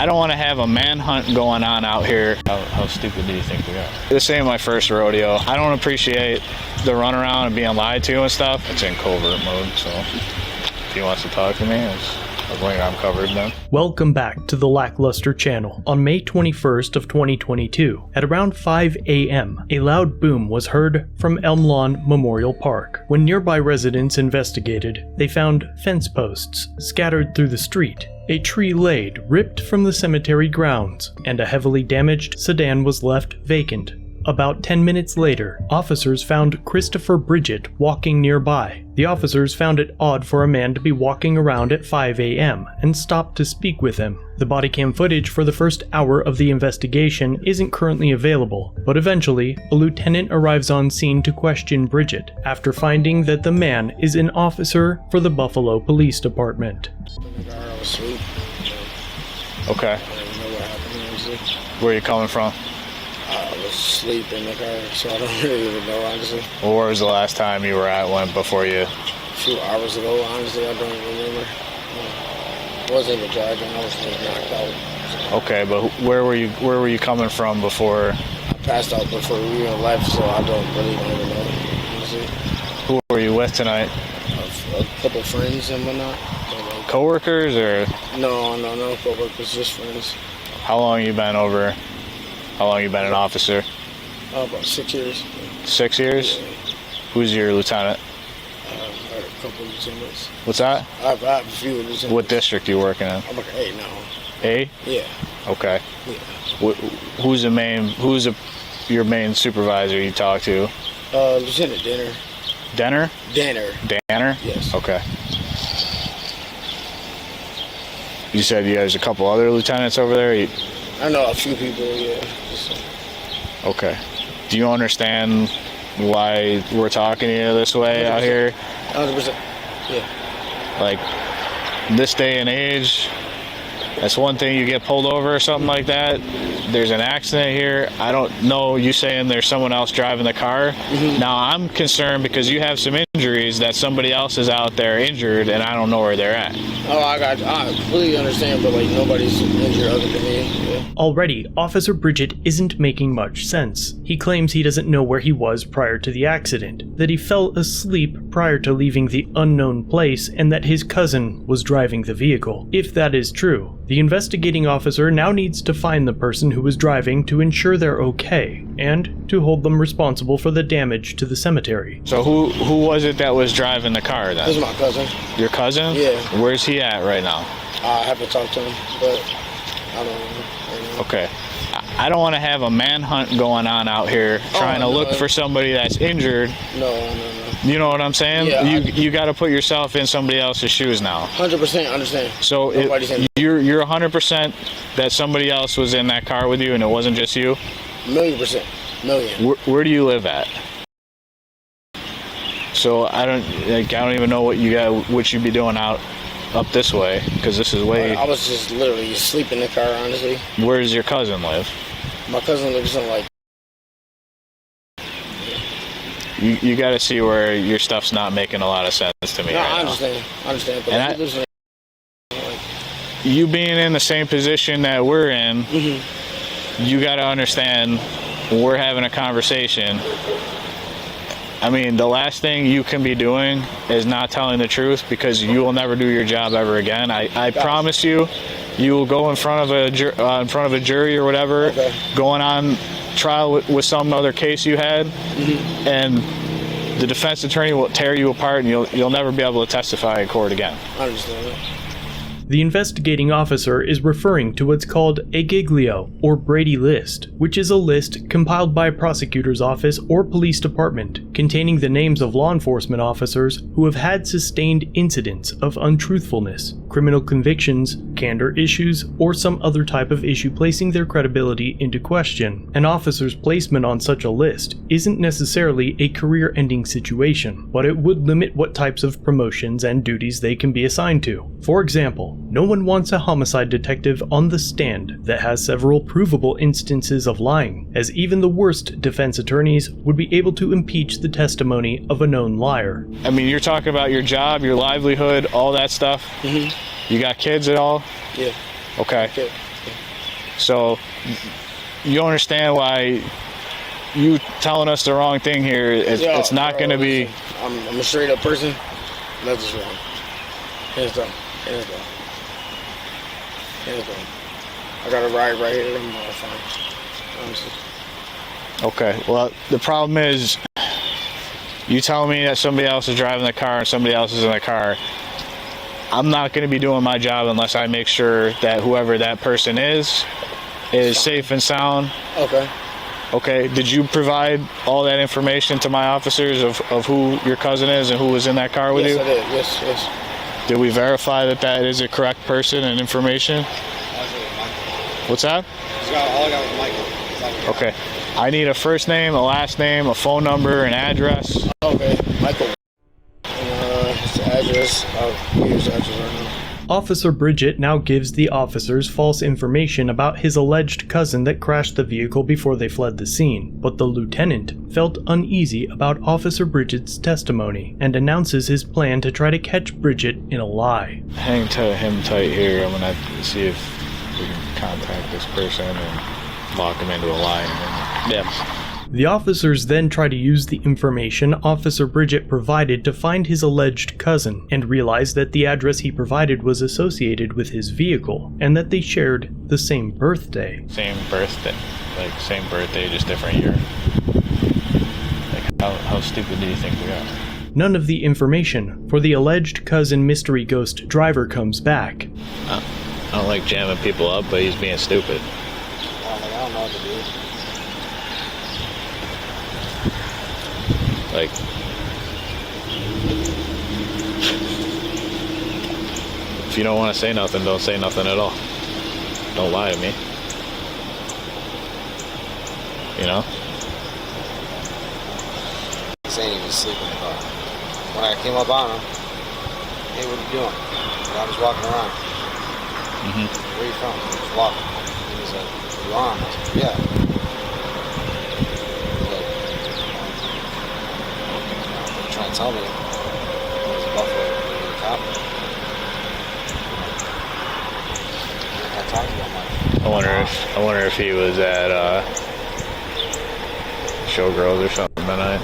I don't want to have a manhunt going on out here. How stupid do you think we are? This ain't my first rodeo. I don't appreciate the runaround and being lied to and stuff. It's in covert mode, so if he wants to talk to me, I'm covered then. Welcome back to the LackLuster channel. On May 21st of 2022, at around 5 a.m., a loud boom was heard from Elm Lawn Memorial Park. When nearby residents investigated, they found fence posts scattered through the street, a tree laid ripped from the cemetery grounds, and a heavily damaged sedan was left vacant. About 10 minutes later, officers found Christopher Bridget walking nearby. The officers found it odd for a man to be walking around at 5 a.m. and stopped to speak with him. The bodycam footage for the first hour of the investigation isn't currently available, but eventually, a lieutenant arrives on scene to question Bridget after finding that the man is an officer for the Buffalo Police Department. Okay. Where are you coming from? I was asleep in the car, so I don't really even know, honestly. Well, where was the last time you were at one before you? A few hours ago, honestly, I don't remember. I wasn't even driving, I was just knocked out. So. Okay, but where were you coming from before? I passed out before we even left, so I don't really even know, honestly. Who were you with tonight? A couple friends and whatnot. Co-workers or? No co-workers, just friends. How long you been an officer? About 6 years. 6 years? Yeah. Who's your lieutenant? I had a couple of lieutenants. What's that? I have a few lieutenants. What district are you working in? I'm like 8 now. A? Yeah. Okay. Yeah. Who's your main supervisor you talk to? Lieutenant Danner. Denner? Danner? Yes. Okay. You said there's a couple other lieutenants over there? I know a few people, yeah. Okay. Do you understand why we're talking to you this way 100%. out here? 100%. Yeah. Like, this day and age, that's one thing, you get pulled over or something like that. There's an accident here. I don't know, you saying there's someone else driving the car. Mm-hmm. Now, I'm concerned because you have some injuries that somebody else is out there injured and I don't know where they're at. Oh, I completely understand, but like nobody's injured other than me. Yeah. Already, Officer Bridget isn't making much sense. He claims he doesn't know where he was prior to the accident, that he fell asleep prior to leaving the unknown place, and that his cousin was driving the vehicle. If that is true, the investigating officer now needs to find the person who was driving to ensure they're okay, and to hold them responsible for the damage to the cemetery. So who was it that was driving the car then? This is my cousin. Your cousin? Yeah. Where's he at right now? I haven't talked to him, but I don't know right now. Okay. I don't want to have a manhunt going on out here trying to look for somebody that's injured. No. You know what I'm saying? Yeah, you got to put yourself in somebody else's shoes now. 100% understand. So you're 100% that somebody else was in that car with you and it wasn't just you? 1,000,000%. Million. Where do you live at? So I don't even know what you'd be doing out up this way, because this is way. I was just literally asleep in the car, honestly. Where does your cousin live? My cousin lives in like. You got to see where your stuff's not making a lot of sense to me. No, right I understand. I understand. But and he lives in, you being in the same position that we're in, mm-hmm. You got to understand when we're having a conversation. I mean, the last thing you can be doing is not telling the truth, because you will never do your job ever again. I promise you, you will go in front of a jury or whatever, okay. Going on trial with some other case you had, mm-hmm. and the defense attorney will tear you apart, and you'll never be able to testify in court again. I understand that. The investigating officer is referring to what's called a giglio, or Brady list, which is a list compiled by a prosecutor's office or police department containing the names of law enforcement officers who have had sustained incidents of untruthfulness, criminal convictions, candor issues, or some other type of issue placing their credibility into question. An officer's placement on such a list isn't necessarily a career-ending situation, but it would limit what types of promotions and duties they can be assigned to. For example, no one wants a homicide detective on the stand that has several provable instances of lying, as even the worst defense attorneys would be able to impeach the testimony of a known liar. I mean, you're talking about your job, your livelihood, all that stuff. Mm-hmm. You got kids at all? Yeah. Okay. So you understand why you telling us the wrong thing here? It's not going to be. I'm a straight up person. That's just wrong. Hands down. Hands down. Hands down. I got a ride right here. I'm fine. Honestly. Okay. Well, the problem is, you tell me that somebody else is driving the car and somebody else is in the car. I'm not going to be doing my job unless I make sure that whoever that person is safe and sound. Okay. Okay. Did you provide all that information to my officers of who your cousin is and who was in that car with you? Yes, I did. Yes. Did we verify that that is a correct person and information? What's that? All I got was Michael. Okay. I need a first name, a last name, a phone number, an address. Okay, Michael. It's the address. I'll use the address right now. Officer Bridget now gives the officers false information about his alleged cousin that crashed the vehicle before they fled the scene, but the lieutenant felt uneasy about Officer Bridget's testimony and announces his plan to try to catch Bridget in a lie. Hang him tight here. I'm going to see if we can contact this person and lock him into a lie. Yeah. The officers then try to use the information Officer Bridget provided to find his alleged cousin, and realize that the address he provided was associated with his vehicle, and that they shared the same birthday. Same birthday, just different year. Like, how stupid do you think we are? None of the information for the alleged cousin mystery ghost driver comes back. I don't like jamming people up, but he's being stupid. I don't know what to do. Like, if you don't want to say nothing, don't say nothing at all. Don't lie to me. You know? Saying he was sleeping in the car. When I came up on him, hey, what are you doing? I was walking around. Where are you from? He was walking. He was like, you on? I said, yeah. Trying to tell me it was a Buffalo cop. I talked to him. I wonder if he was at Showgirls or something tonight.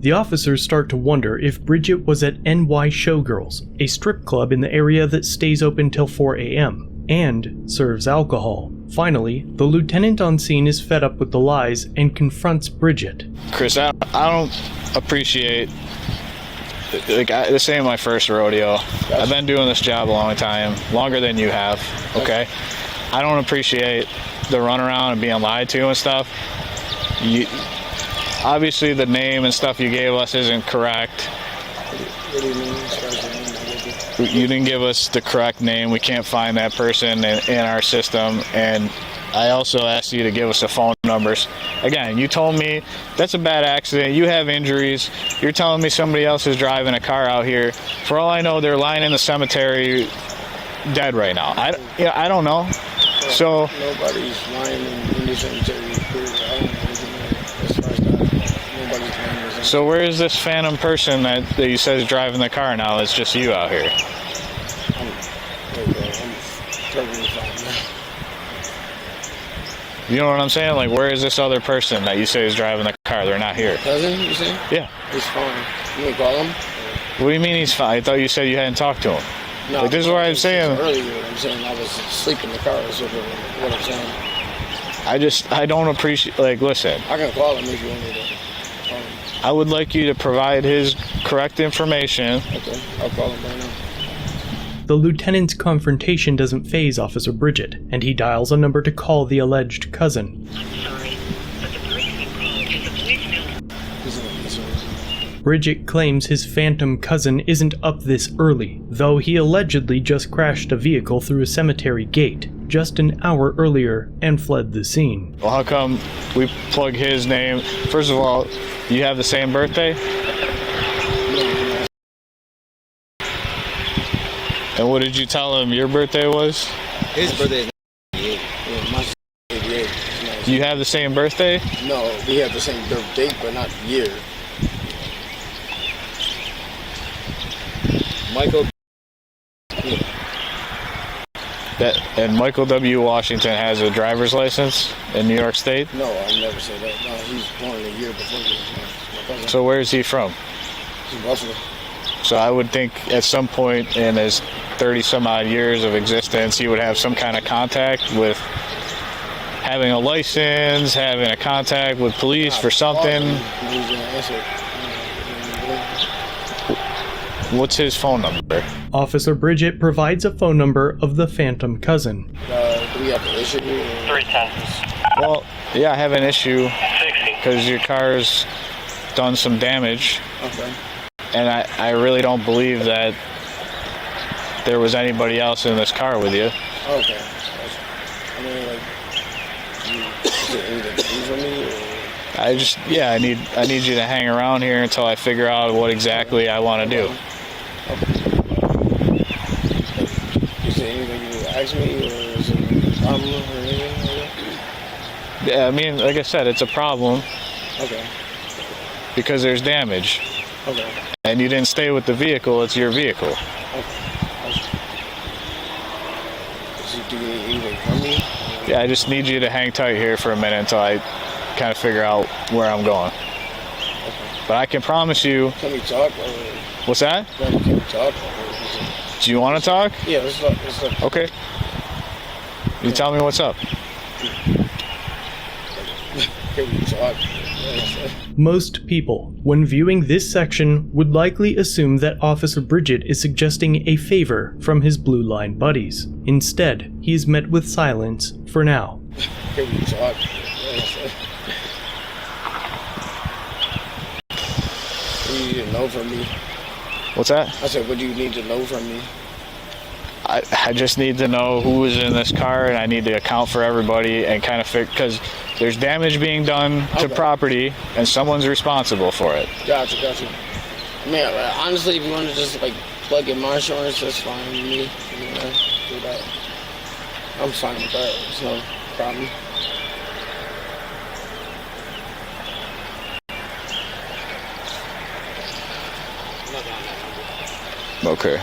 The officers start to wonder if Bridget was at NY Showgirls, a strip club in the area that stays open till 4 a.m. and serves alcohol. Finally, the lieutenant on scene is fed up with the lies and confronts Bridget. Chris, I don't appreciate, like, this ain't my first rodeo. I've been doing this job a long time, longer than you have, okay? I don't appreciate the runaround and being lied to and stuff. Obviously the name and stuff you gave us isn't correct. What do you mean? You didn't give us the correct name. We can't find that person in our system. And I also asked you to give us the phone numbers. Again, you told me that's a bad accident. You have injuries. You're telling me somebody else is driving a car out here. For all I know, they're lying in the cemetery dead right now. I don't know. So nobody's lying in the cemetery. I don't know anything as far as that. Nobody's lying in the cemetery. So where is this phantom person that you said is driving the car now? It's just you out here. I'm perfectly fine now. You know what I'm saying? Like, where is this other person that you say is driving the car? They're not here. Cousin, you say? Yeah. He's fine. You want to call him? What do you mean he's fine? I thought you said you hadn't talked to him. No. Like, this is what I'm saying. Earlier, I'm saying I was asleep in the car. Is what I'm saying. I don't appreciate, like, listen. I can call him if you want me to. I would like you to provide his correct information. Okay, I'll call him right now. The lieutenant's confrontation doesn't faze Officer Bridget, and he dials a number to call the alleged cousin. Bridget claims his phantom cousin isn't up this early, though he allegedly just crashed a vehicle through a cemetery gate just an hour earlier and fled the scene. Well, how come we plug his name? First of all, you have the same birthday? And what did you tell him your birthday was? His birthday is 88. Yeah, my 88. You have the same birthday? No, we have the same birth date, but not year. Michael. And Michael W. Washington has a driver's license in New York State? No, I'll never say that. No, he's born a year before me. So where is he from? He's Buffalo. So I would think at some point in his 30 some odd years of existence, he would have some kind of contact with having a license, having a contact with police for something. What's his phone number? Officer Bridget provides a phone number of the phantom cousin. Do we have an issue? 310. Well, yeah, I have an issue because your car's done some damage. Okay. And I really don't believe that there was anybody else in this car with you. Okay. I mean, like, is there anything to do for me? Or? I need you to hang around here until I figure out what exactly I want to do. Okay. Is there anything you ask me, or is it a problem or anything like that? Yeah, I mean, like I said, it's a problem. Okay. Because there's damage. Okay. And you didn't stay with the vehicle, it's your vehicle. Okay. Do you need anything from me? Yeah, I just need you to hang tight here for a minute until I kind of figure out where I'm going. Okay. But I can promise you... Can we talk? Or What's that? can we talk? Do you want to talk? Yeah, let's talk. Let's talk. Okay. You tell me what's up. Can we talk? Most people, when viewing this section, would likely assume that Officer Bridget is suggesting a favor from his Blue Line buddies. Instead, he is met with silence for now. Can we talk? What do you need to know from me? What's that? I said, what do you need to know from me? I just need to know who was in this car, and I need to account for everybody and kind of figure, because there's damage being done to property, and someone's responsible for it. Gotcha. Man, honestly, if you want to just like plug in my insurance, that's fine with me. You know, do that. I'm fine with that. It's no problem. Okay.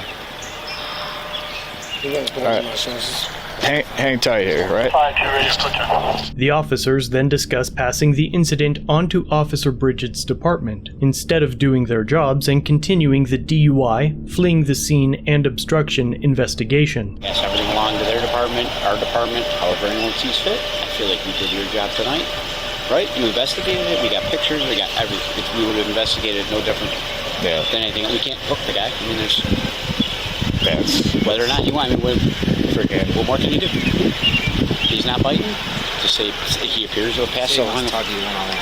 You want to put All in right. my insurance? Hang tight here, right? 5-2 ready to put The officers then discuss passing the incident onto Officer Bridget's department, instead of doing their jobs and continuing the DUI, fleeing the scene, and obstruction investigation. Pass everything along to their department, our department, however anyone sees fit. I feel like we did your job tonight, right? You investigated it, we got pictures, we got everything. If we would have investigated no different Yeah. than anything. We can't hook the guy. I mean, there's That's... whether or not you want. I mean, what more can you do? He's not biting. Just say he appears to have passed Say he along. wants to talk to you one-on-one.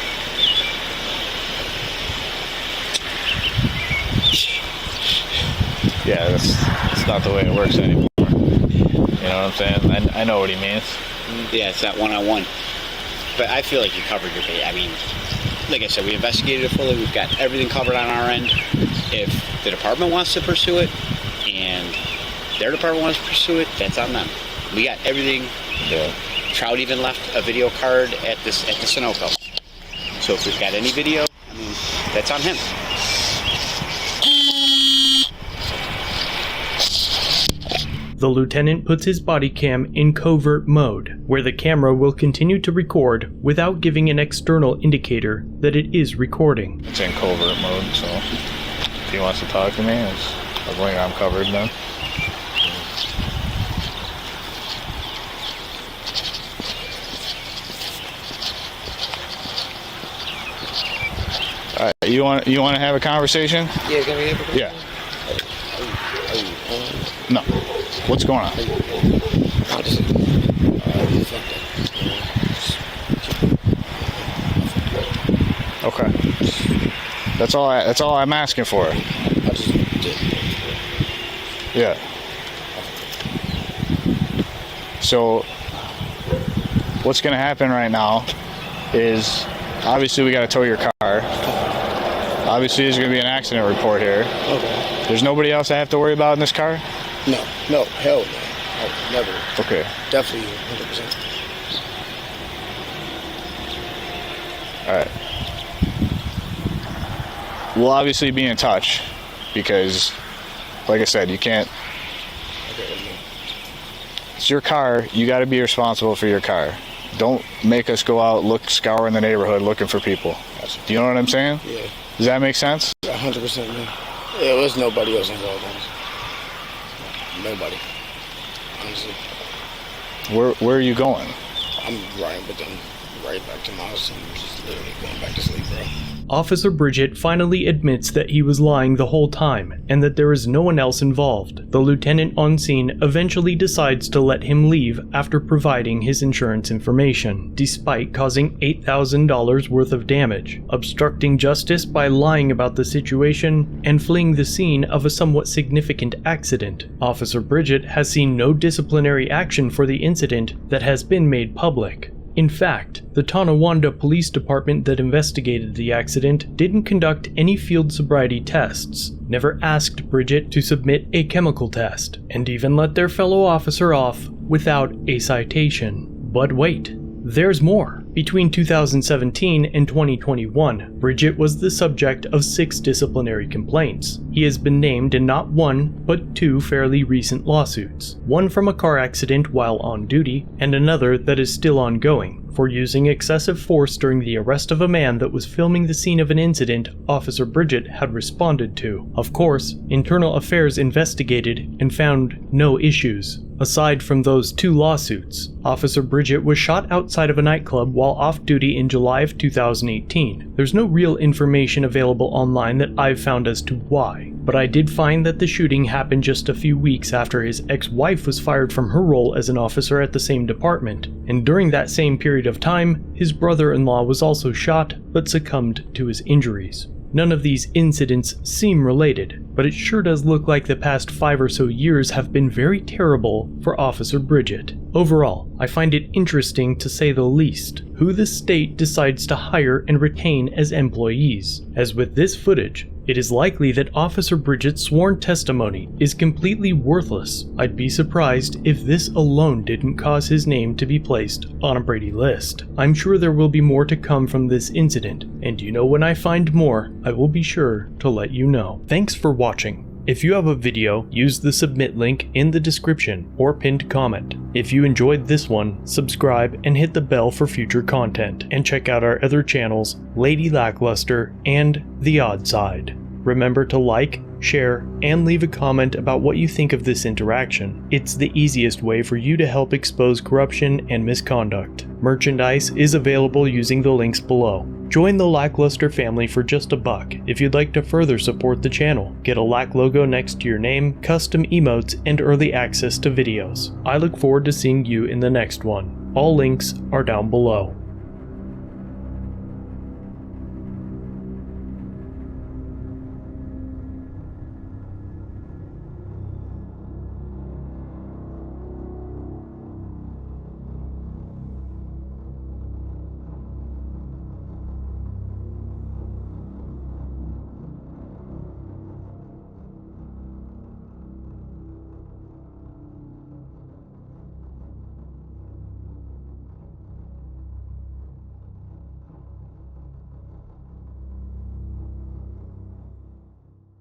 Yeah, that's not the way it works anymore. You know what I'm saying? I know what he means. Yeah, it's not one-on-one. But I feel like you covered your bait. I mean, like I said, we investigated it fully. We've got everything covered on our end. If the department wants to pursue it and their department wants to pursue it, that's on them. We got everything. Yeah. Trout even left a video card at the Sunoco. So if we've got any video, I mean, that's on him. The lieutenant puts his body cam in covert mode, where the camera will continue to record without giving an external indicator that it is recording. It's in covert mode, so if he wants to talk to me, I'll bring I'm covered then. All right, you want to have a conversation? Yeah, can we have a Yeah. No. What's going on? I'll just, Okay. That's all I'm asking for. I just did. Yeah. So what's going to happen right now is obviously we got to tow your car. Obviously there's going to be an accident report here. Okay. There's nobody else I have to worry about in this car? No, hell no. I never. Okay. Definitely 100%. All right. We'll obviously be in touch because, like I said, you can't. It's your car. You got to be responsible for your car. Don't make us go out, scour in the neighborhood looking for people. Do you know what I'm saying? Yeah. Does that make sense? 100%, man. There was nobody else involved in this. Nobody. Honestly. Where are you going? I'm riding with them right back to my house and just literally going back to sleep, bro. Officer Bridget finally admits that he was lying the whole time and that there is no one else involved. The lieutenant on scene eventually decides to let him leave after providing his insurance information, despite causing $8,000 worth of damage, obstructing justice by lying about the situation, and fleeing the scene of a somewhat significant accident. Officer Bridget has seen no disciplinary action for the incident that has been made public. In fact, the Tonawanda Police Department that investigated the accident didn't conduct any field sobriety tests, never asked Bridget to submit a chemical test, and even let their fellow officer off without a citation. But wait, there's more. Between 2017 and 2021, Bridget was the subject of 6 disciplinary complaints. He has been named in not one, but 2 fairly recent lawsuits. One from a car accident while on duty, and another that is still ongoing, for using excessive force during the arrest of a man that was filming the scene of an incident Officer Bridget had responded to. Of course, Internal Affairs investigated and found no issues. Aside from those 2 lawsuits, Officer Bridget was shot outside of a nightclub while off duty in July of 2018. There's no real information available online that I've found as to why, but I did find that the shooting happened just a few weeks after his ex-wife was fired from her role as an officer at the same department, and during that same period of time, his brother-in-law was also shot but succumbed to his injuries. None of these incidents seem related, but it sure does look like the past 5 or so years have been very terrible for Officer Bridget. Overall, I find it interesting to say the least, who the state decides to hire and retain as employees. As with this footage, it is likely that Officer Bridget's sworn testimony is completely worthless. I'd be surprised if this alone didn't cause his name to be placed on a Brady list. I'm sure there will be more to come from this incident, and you know when I find more, I will be sure to let you know. Thanks for watching. If you have a video, use the submit link in the description or pinned comment. If you enjoyed this one, subscribe and hit the bell for future content, and check out our other channels, Lady LackLuster and The Odd Side. Remember to like, share, and leave a comment about what you think of this interaction. It's the easiest way for you to help expose corruption and misconduct. Merchandise is available using the links below. Join the LackLuster family for just $1 if you'd like to further support the channel. Get a Lack logo next to your name, custom emotes, and early access to videos. I look forward to seeing you in the next one. All links are down below.